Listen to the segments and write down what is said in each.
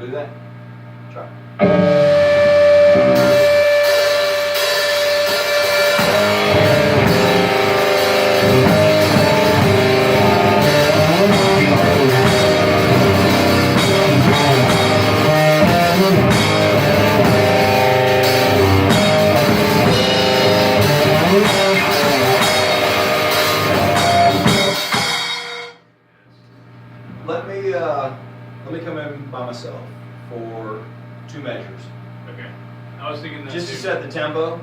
do that? Try. Let me come in by myself for 2 measures. Okay. I was thinking that Just to too. set the tempo,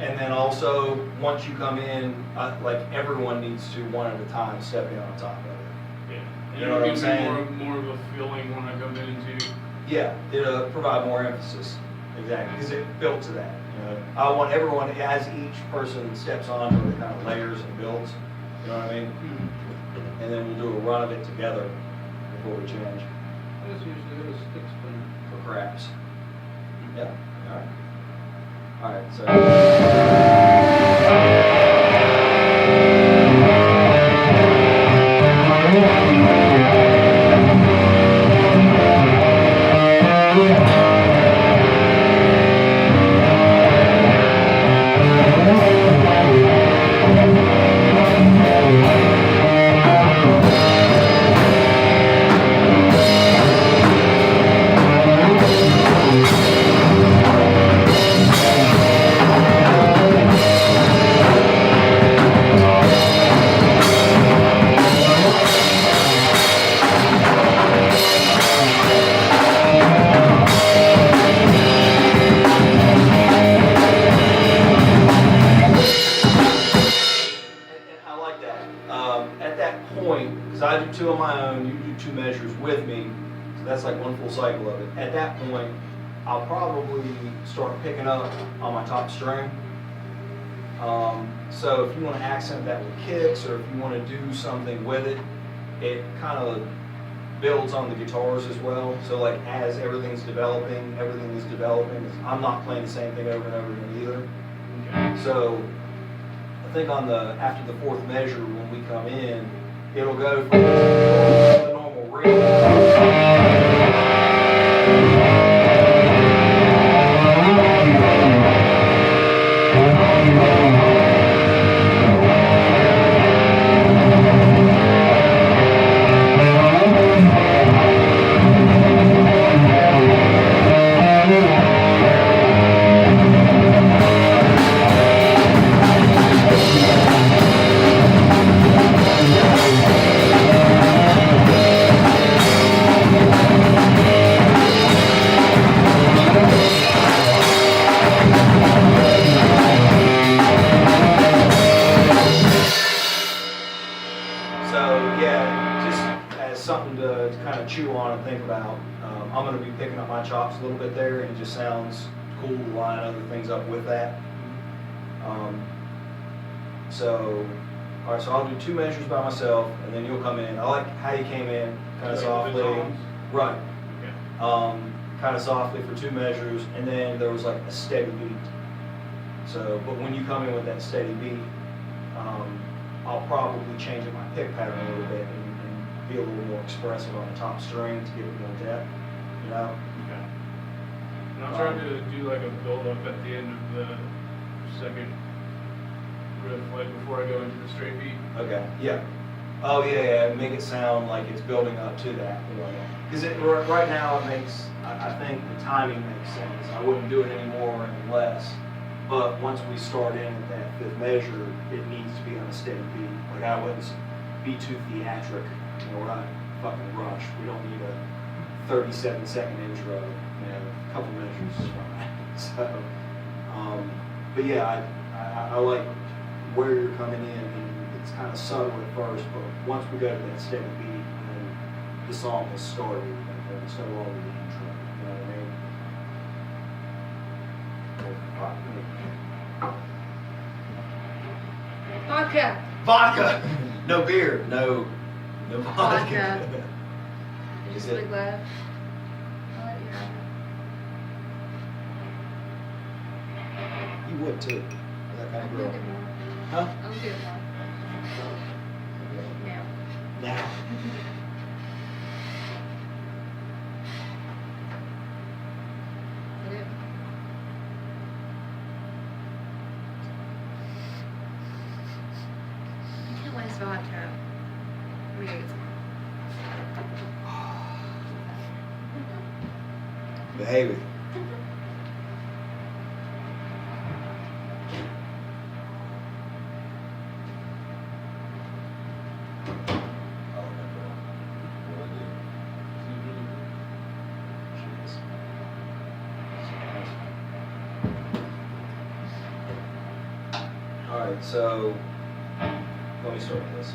and then also once you come in, like everyone needs to one at a time step in on top of it. Yeah. You know what I'm saying? More of a feeling when I come in too. Yeah, it'll provide more emphasis. Exactly, because it built to that. You know, I want everyone, as each person steps on, to it kind of layers and builds. You know what I mean? Mm-hmm. And then we'll do a run of it together before we change. That's usually a stick spinner. For craps. Yeah. All right. All right. So. At that point, because I do 2 on my own, you do 2 measures with me, so that's like 1 full cycle of it. At that point, I'll probably start picking up on my top string. So if you want to accent that with kicks, or if you want to do something with it, it kind of builds on the guitars as well. So like as everything's developing, I'm not playing the same thing over and over again either. Okay. So I think on after the 4th measure, when we come in, it'll go from the normal ring. Something to kind of chew on and think about. I'm going to be picking up my chops a little bit there, and it just sounds cool to line other things up with that. So I'll do 2 measures by myself, and then you'll come in. I like how you came in, kind of softly. Right. Okay. Kind of softly for 2 measures, and then there was like a steady beat. So, but when you come in with that steady beat, I'll probably change up my pick pattern a little bit and be a little more expressive on the top string to give it more depth, you know? Okay. And I'm trying to do like a build up at the end of the 2nd riff, like before I go into the straight beat. Okay, yeah. Oh, yeah, make it sound like it's building up to that. Because right now it makes, I think the timing makes sense. I wouldn't do it any more and less. But once we start in at that 5th measure, it needs to be on a steady beat. Like I wouldn't be too theatric. You know, we're not fucking rush. We don't need a 37-second intro. You know, a couple measures is fine. So, but yeah, I like where you're coming in, and it's kind of subtle at first, but once we go to that steady beat, then the song has started, and so will the intro. You know what I mean? Vodka. Vodka. No beer. No vodka. Vodka. Is Just it? really glad. I'll let you have it. You would too. That kind of I'll do girl. it more. Huh? I'll do it more. Now. Now. Behave it. All right, so let me start with this.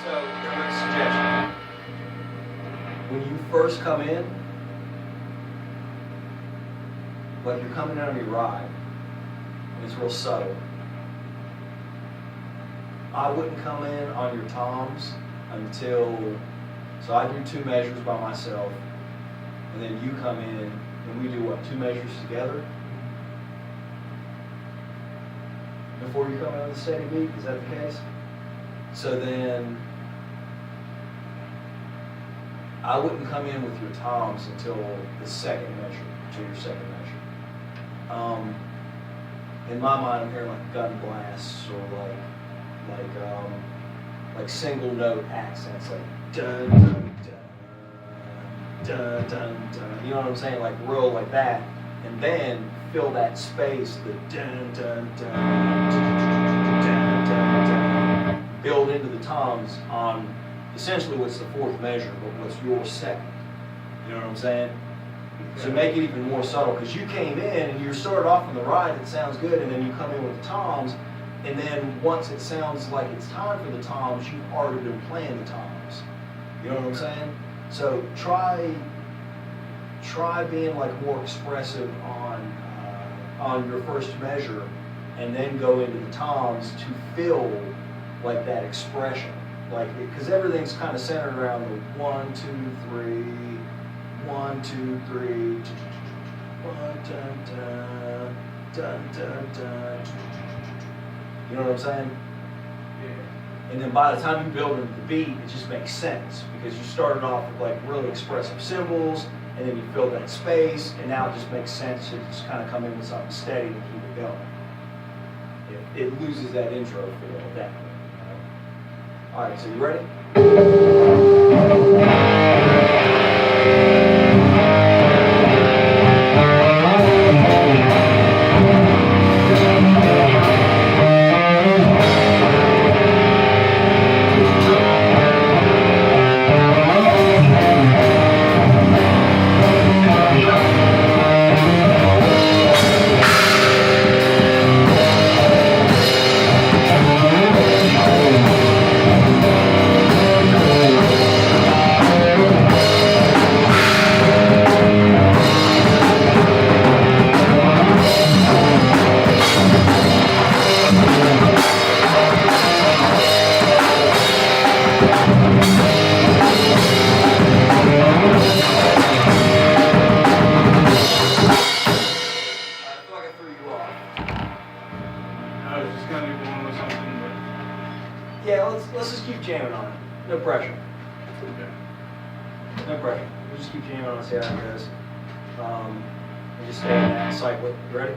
So, here's a suggestion. When you first come in, like you're coming in on your ride, and it's real subtle. I wouldn't come in on your toms until, so I do 2 measures by myself, and then you come in, and we do what, 2 measures together? Before you come in on the steady beat, is that the case? So then, I wouldn't come in with your toms until the second measure, to your second measure. In my mind, I'm hearing like gun blasts or like single note accents, like dun dun dun dun dun dun. You know what I'm saying? Like real like that, and then fill that space, the dun dun dun dun dun dun dun. Build into the toms on essentially what's the 4th measure, but what's your second. You know what I'm saying? So make it even more subtle, because you came in and you started off on the ride, it sounds good, and then you come in with the toms, and then once it sounds like it's time for the toms, you've already been playing the toms. You know what I'm saying? So try being like more expressive on your first measure, and then go into the toms to fill like that expression. Like, because everything's kind of centered around the 1, 2, 3, 1, 2, 3, 1, dun, dun, dun, dun, dun. You know what I'm saying? Yeah. And then by the time you build into the beat, it just makes sense, because you started off with like really expressive cymbals, and then you fill that space, and now it just makes sense to just kind of come in with something steady and keep it going. It loses that intro feel at that point. All right, so you ready? I was just kind of going with something, but Yeah, let's just keep jamming on it. No pressure. okay. No pressure. We'll just keep jamming on it, see how it goes. And just stay in that cycle. You ready?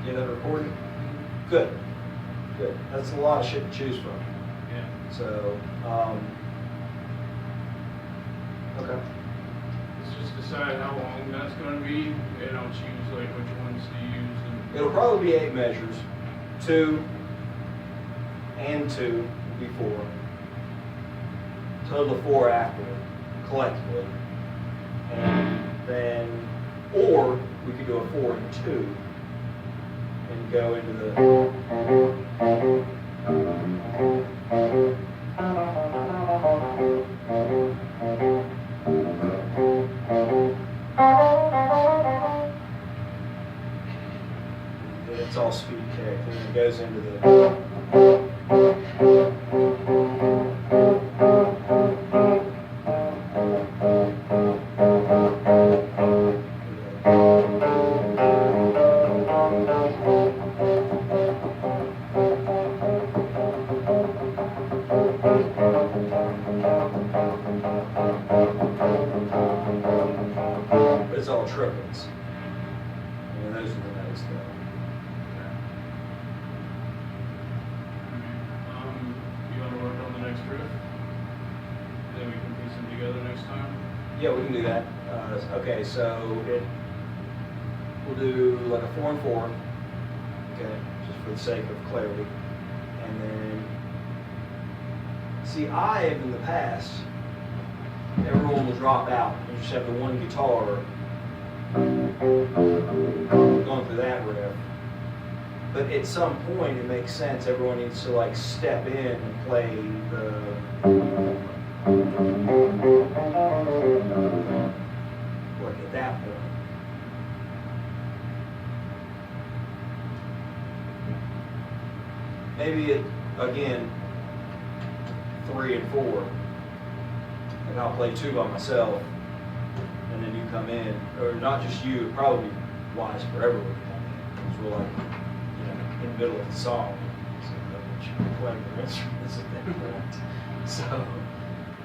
You have that recorded? Good, good. That's a lot of shit to choose from. Yeah. So, okay. Let's just decide how long that's gonna be, and I'll choose like which ones to use and. It'll probably be 8 measures. 2 and 2 will be 4. Total of 4 after, collectively. And then, or we could do a 4 and 2 and go into the. It's all speed kick, and then it goes into the. But it's all triplets. And those are the notes though. You wanna work on the next riff? Then we can piece them together next time? Yeah, we can do that. Okay, so we'll do like a 4 and 4. Okay, just for the sake of clarity. And then, see, in the past, everyone will drop out. You just have the one guitar going through that riff. But at some point, it makes sense. Everyone needs to like step in and play like at that point. Maybe it, again, 3 and 4. And I'll play 2 by myself, and then you come in, or not just you, it probably wise for everyone to come in, because we're like, in the middle of the song, so nobody should be playing their instruments at that point. So,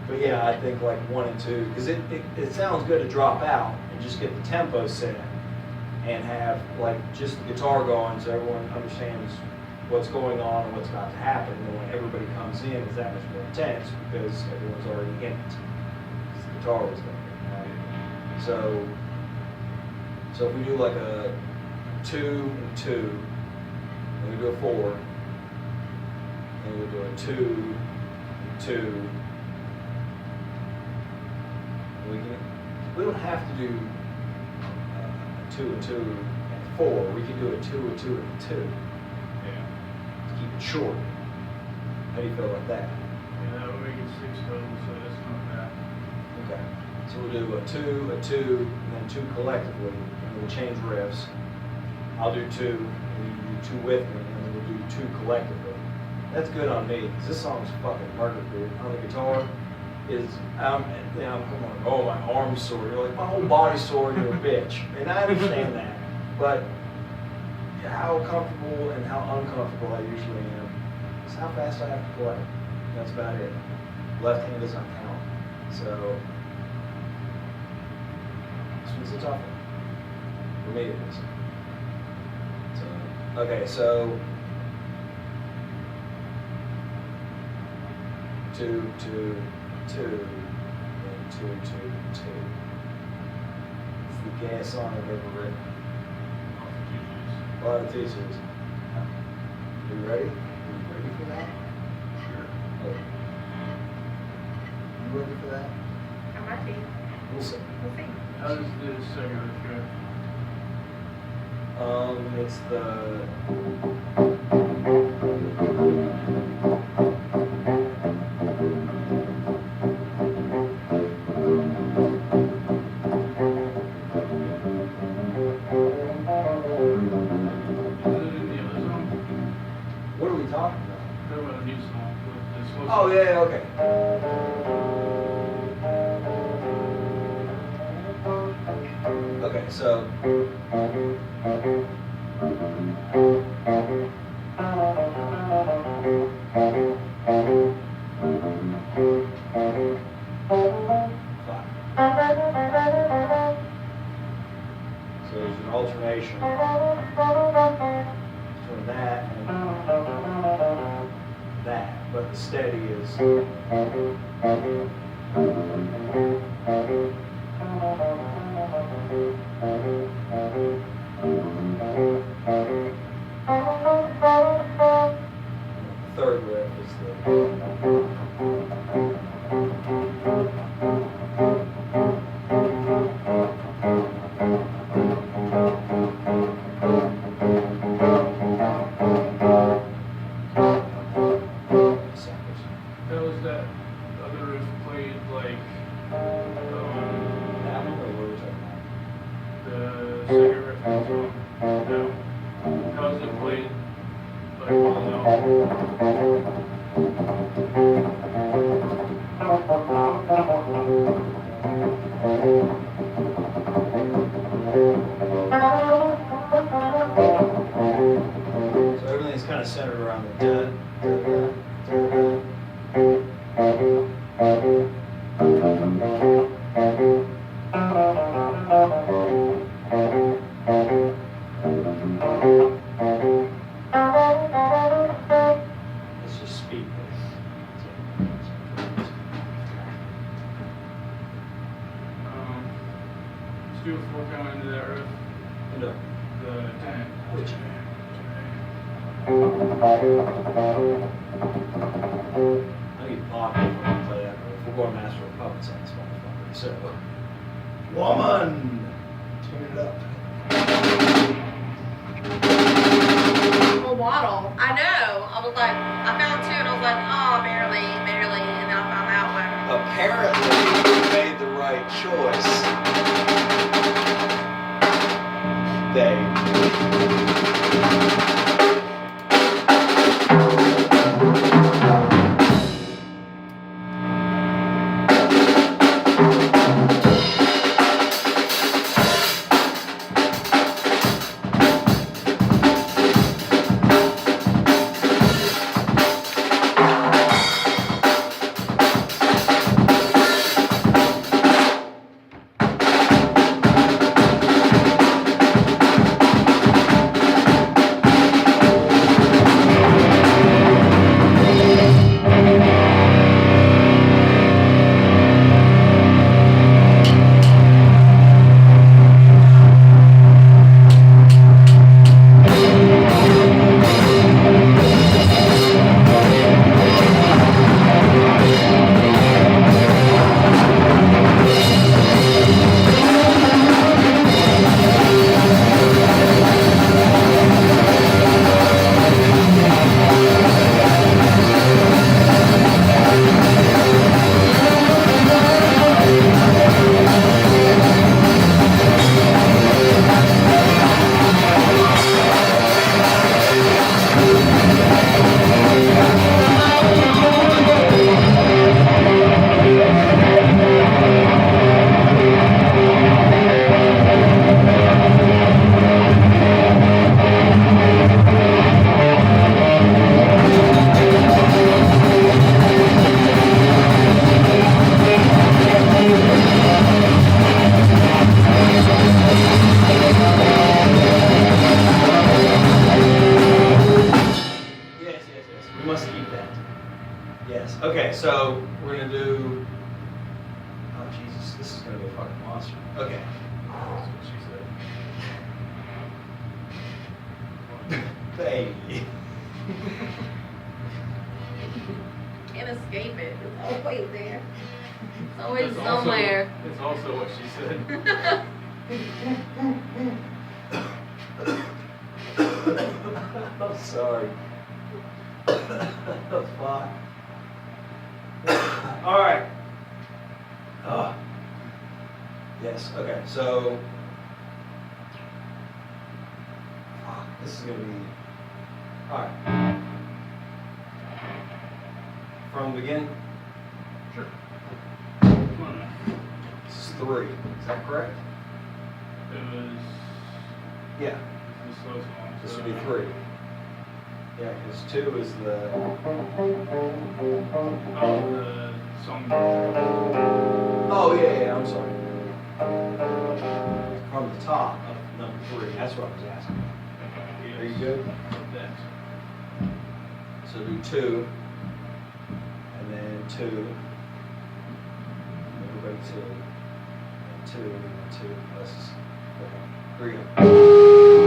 but yeah, I think like 1 and 2, because it sounds good to drop out and just get the tempo set, and have like just the guitar going, so everyone understands what's going on and what's about to happen. And then when everybody comes in, it's that much more intense because everyone's already in it. The guitar was there, right? So if we do like a 2 and 2, and we do a 4, and we do a 2 and 2, we don't have to do 2 and 2 and 4. We can do a 2 and 2 and 2. Keep it short. How do you feel about that? Yeah, that would make it 6 total, so that's not bad. Okay. So we'll do a 2, and then 2 collectively, and we'll change riffs. I'll do 2, and you do 2 with me, and then we'll do 2 collectively. That's good on me, because this song's fucking murder, dude. On the guitar is, I'm like, oh, my arm's sore. You're like, my whole body's sore, you're a bitch. And I understand that. But how comfortable and how uncomfortable I usually am is how fast I have to play. That's about it. Left hand doesn't count. So this one's a tough one. For me it is. So, okay, so 2, 2, 2, and 2, 2, 2. It's the gas song I've ever written. A lot of teachers. you ready? Are you ready for that? Sure. Okay. You ready for that? I might be. We'll see. We'll see. How does the second roof go? It's the. Is it in the other zone? What are we talking about? Talking about a new zone with the supposed Oh, to- yeah, okay. Okay, so. So there's an alternation between that and that, but the steady is. The third riff is the. How was that other roof played like, That one or what are we talking the second roof in the zone? No. How is it played like all in all? So everything's kind of centered around the dun, dun, dun, dun. Let's just speak Let's do a 4 count into that roof. No. The 10. Which? I need Bob to play that. We're going Master of Puppets on this motherfucker. So, woman, tune it up. Well, waddle. I know. I was like, I found two and I was like, oh, barely, barely. And then I found that one. Apparently, we made the right choice. Okay, so we're gonna do. Oh Jesus, this is gonna be a fucking monster. Okay. That's what she said. Baby. Can't escape it. It's always there. It's always That's also- somewhere. It's also what she said. I'm sorry. That's fine. All right. Yes, okay, so. This is gonna be, all right. From the beginning, Sure. Come on now. this is 3, is that correct? It was Yeah, the slow song. this so- would be 3. Yeah, because 2 is the, Oh, the song. oh, yeah, I'm sorry. From the top of number 3, that's what I was asking. Yes. Are you good? That. So do 2, and then 2, and everybody 2, and 2, and 2, okay, 3.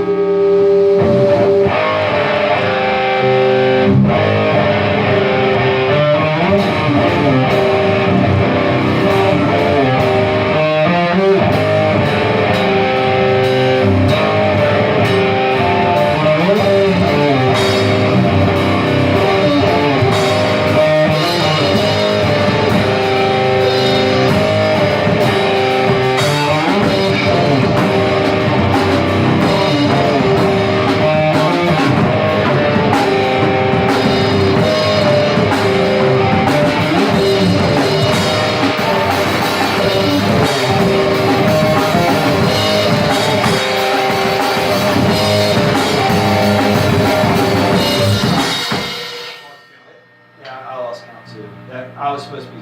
Yeah, I lost count too. That, I was supposed to be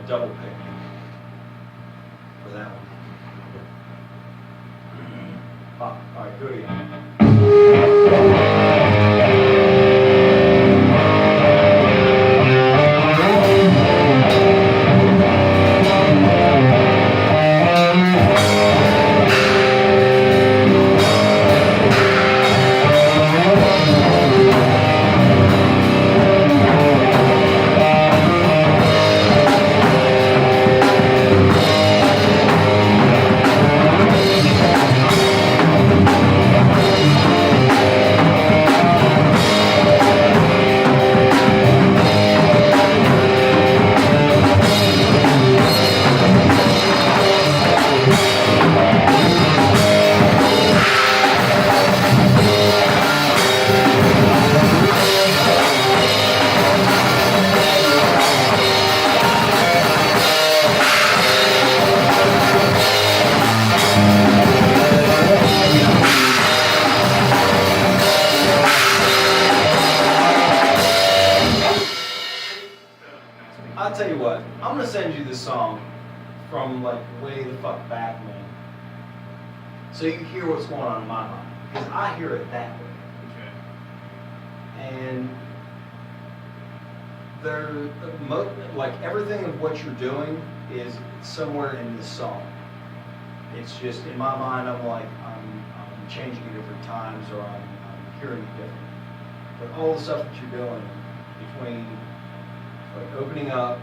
double picking for that one. All right, do it again. I'll tell you what, I'm gonna send you this song from like way the fuck back, man. So you can hear what's going on in my mind. Because I hear it that way. Okay. And there, like everything of what you're doing is somewhere in this song. It's just in my mind, I'm changing it different times, or I'm hearing it different. But all the stuff that you're doing between like opening up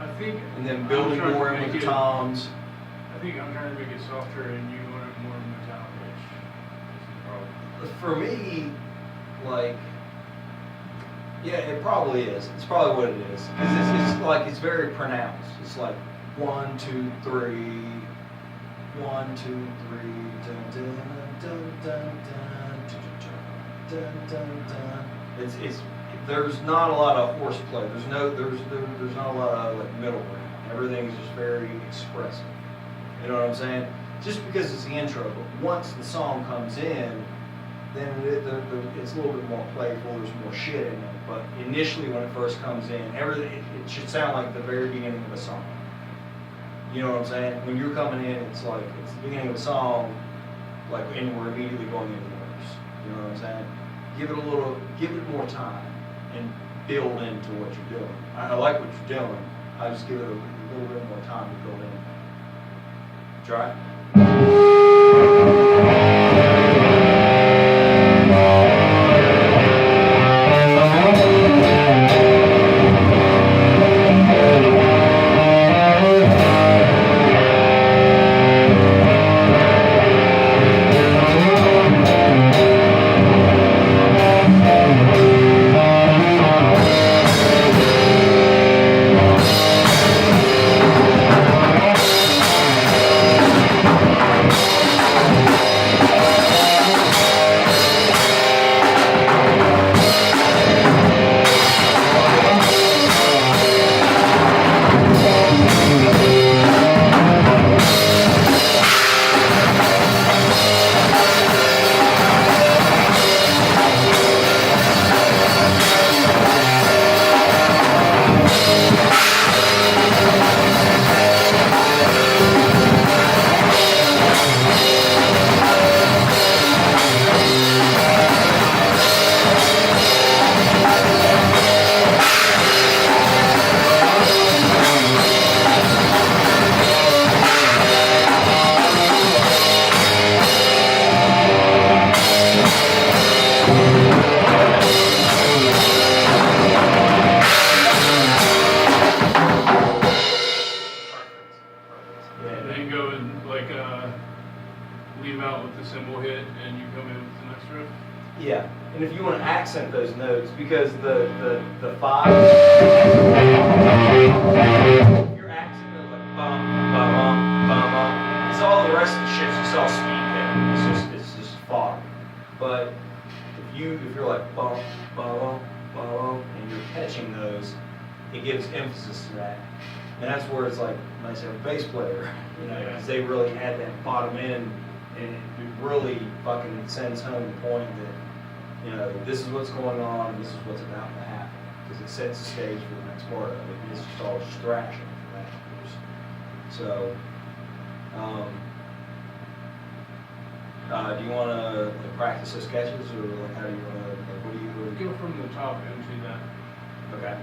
I think. and then I'm building trying to more in make with the it- toms. I think I'm trying to make it softer and you want it more metallic, which is the problem. For me, like, yeah, it probably is. It's probably what it is. 'Cause it's like, it's very pronounced. It's like 1, 2, 3, 1, 2, 3, dun dun dun dun dun dun dun dun. It's there's not a lot of horseplay. There's not a lot of like middle ground. Everything's just very expressive. You know what I'm saying? Just because it's the intro, but once the song comes in, then it's a little bit more playful. There's more shit in it. But initially, when it first comes in, everything it should sound like the very beginning of a song. You know what I'm saying? When you're coming in, it's like it's the beginning of a song, like, and we're immediately going into the verse. You know what I'm saying? Give it more time, and build into what you're doing. I like what you're doing. I just give it a little bit more time to build in. Try. and you come in with the next riff? Yeah, and if you want to accent those notes, because the 5, your accent is like bum, bum, bum, bum. It's all the rest of the shit's just all speed pick. It's just fog. But if you're like bum, bum, bum, and you're catching those, it gives emphasis to that. And that's where it's like nice to have a bass player, you know, because they really add that bottom end, and it really fucking sends home the point that, you know, this is what's going on, this is what's about to happen, because it sets the stage for the next part of it. It's just all distraction for that, of course. So, do you want to practice the sketches, or like how do you want to? Like, what do you? Go from the top into that. Okay.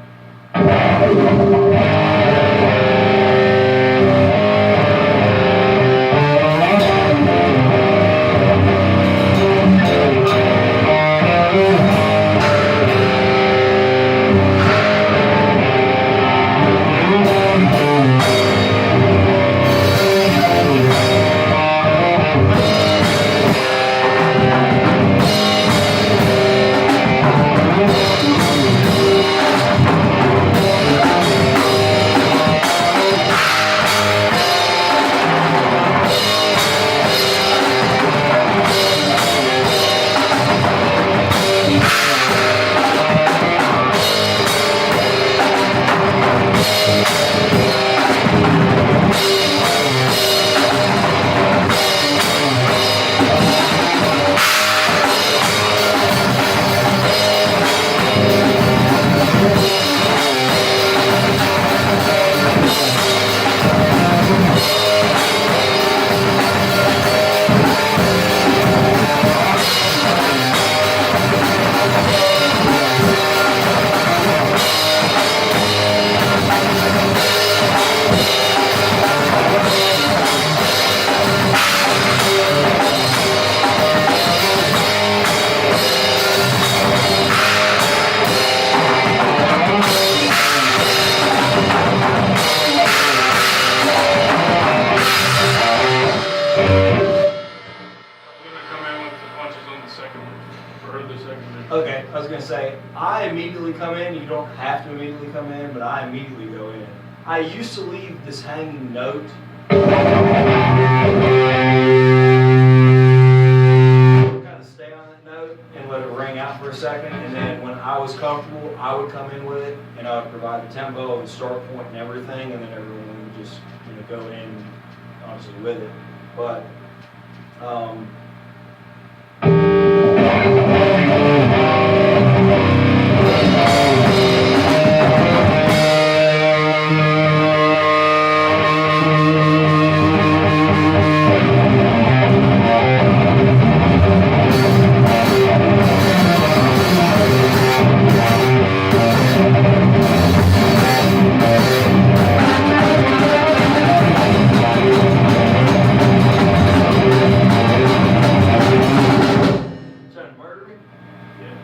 Okay, I was gonna say, I immediately come in, you don't have to immediately come in, but I immediately go in. I used to leave this hanging note. Kind of stay on that note and let it ring out for a second, and then when I was comfortable, I would come in with it, and I would provide the tempo and start point and everything, and then everyone would just, you know, go in, honestly, with it. But, trying to murder me? Yeah.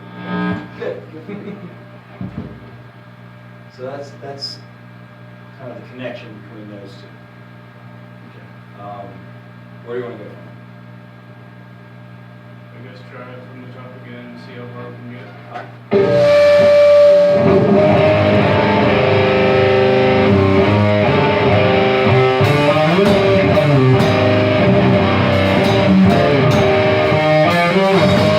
Good. So that's kind of the connection between those two. Where do you want to go from? I guess try it from the top again and see how far we can get. All right. Thank you.